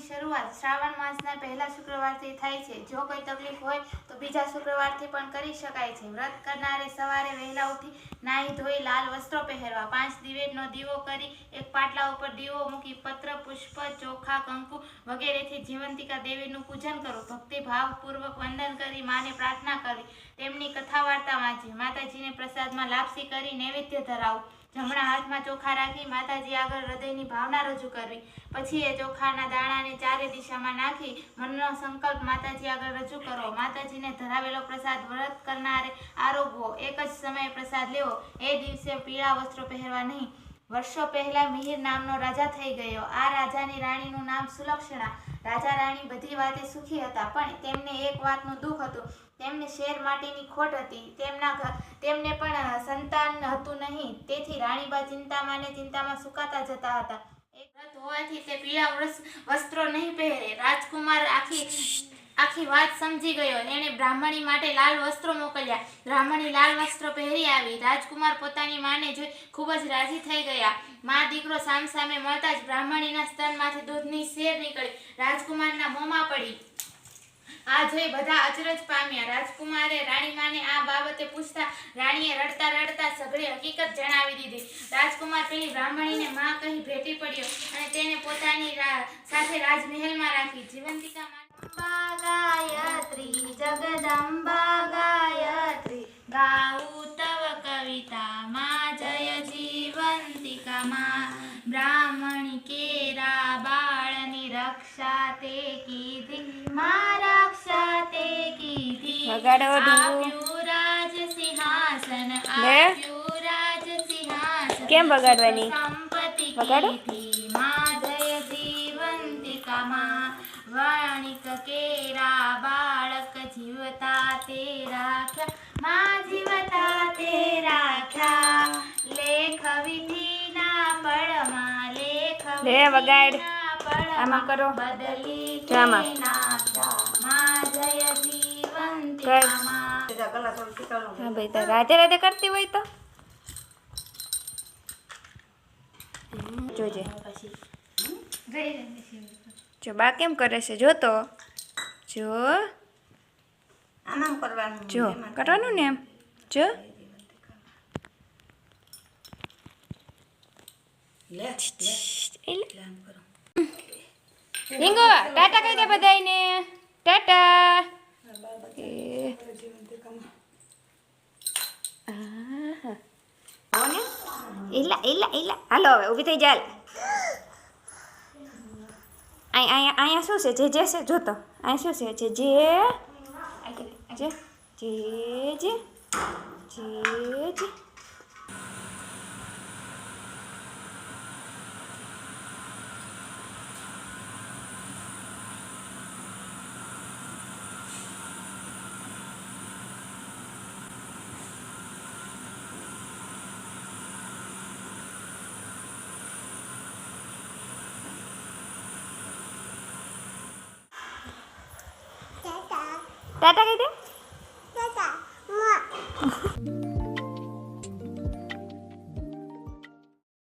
શરૂઆત શ્રાવણ માસના પહેલા શુક્રવારથી થાય છે। જો કોઈ તકલીફ હોય તો બીજા શુક્રવારથી પણ કરી શકાય છે। વ્રત કરનારે સવારે વહેલા ઉઠી નાહી ધોઈ લાલ વસ્ત્રો પહેરવા, 5 દિવેટનો દીવો કરી એક પાટલા ઉપર દીવો મૂકી પત્ર, પુષ્પ, ચોખા, કંકુ વગેરેથી જીવંતિકા દેવીનું પૂજન કરવું, ભક્તિ ભાવપૂર્વક વંદન કરી માને પ્રાર્થના કરવી, તેમની કથા વાર્તા વાંચવી, માતાજીને પ્રસાદમાં લાપસી કરી નૈવેદ્ય ધરાવવું, જમણા હાથમાં ચોખા રાખી માતાજી આગળ હૃદયની ભાવના રજૂ કરવી, પછી એ ચોખાના દાણાને ચારે દિશામાં નાખી મનનો સંકલ્પ માતાજી આગળ રજૂ કરવો, માતાજીને ધરાવેલો પ્રસાદ વ્રત કરનારે આરોગવો, એક જ સમયે પ્રસાદ લેવો, એ દિવસે પીળા વસ્ત્રો પહેરવા નહીં। વર્ષો પહેલા મિહિર નામનો રાજા થઈ ગયો। આ રાજાની રાણીનું નામ સુલક્ષણા। રાજા રાણી બધી વાતે સુખી હતા, પણ તેમને એક વાતનું દુઃખ હતું। તેમને શેર માટેની ખોટ હતી। તેમને પણ સંતાન હતું નહીં, તેથી રાણીબા ચિંતામાં સુકાતા જતા હતા। એક વ્રત હોવાથી તે પીળા વસ્ત્રો નહીં પહેરે। રાજકુમાર આખી વાત સમજી ગયો। એણે બ્રાહ્મણી માટે લાલ વસ્ત્રો મોકલ્યા। બ્રાહ્મણી લાલ વસ્ત્રો પહેરી આવી। રાજકુમાર પોતાની માને જોઈ ખૂબ જ રાજી થઈ ગયા। મા દીકરો સામસામે મળતા જ બ્રાહ્મણીના સ્તનમાંથી દૂધની સેર નીકળી રાજકુમારના મોંમાં પડી। આ જોઈ બધા અચરજ પામ્યા। રાજકુમારે રાણીમાને આ બાબતે પૂછતા રાણીએ રડતા રડતા સઘળી હકીકત જણાવી દીધી। રાજકુમાર પેલી બ્રાહ્મણીને માં કહી ભેટી પડ્યો અને તેને પોતાની સાથે રાજમહેલમાં રાખી। જીવંતિકા ગાયત્રી જગદંબા ગાયત્રી, ગાઉ તવ કવિતા માં જય જીવંતિકા માં। બ્રાહ્મણી કેરા બાળની રક્ષા તે કીધી, માં રક્ષા તે કીધી। આપ્યું રાજ સિંહાસન, આપ્યું રાજ સિંહાસન, કેમ બગાડવાની? સંપત્તિ કીધી માં જય જીવંતિકા માં। વાણિક કેરા બાળક જીવતા તે રાખ્યા, માં જીવતા તે રાખ્યા। લેખ વિધિના પડમાં, લેખ વિધિના પડમાં કરો બદલી આમાં નાખ્યા, માં જય જીવંતિકા માં। હા ભાઈ, તો રાધે રાધે કરતી હોય તો જોજે। જો બા કેમ કરે છે, જો તો જો આમ કરવાનું, જો કરવાનું ને એમ જો। હિંગો ટાટા કહી દે બધાયને, ટાટા। હાલો હવે ઊભી થઈ જાય। અહીંયા શું છે, જે છે જોતો, અહીંયા શું છે, જે જે જે જે જે જે ટાટા કહી દે।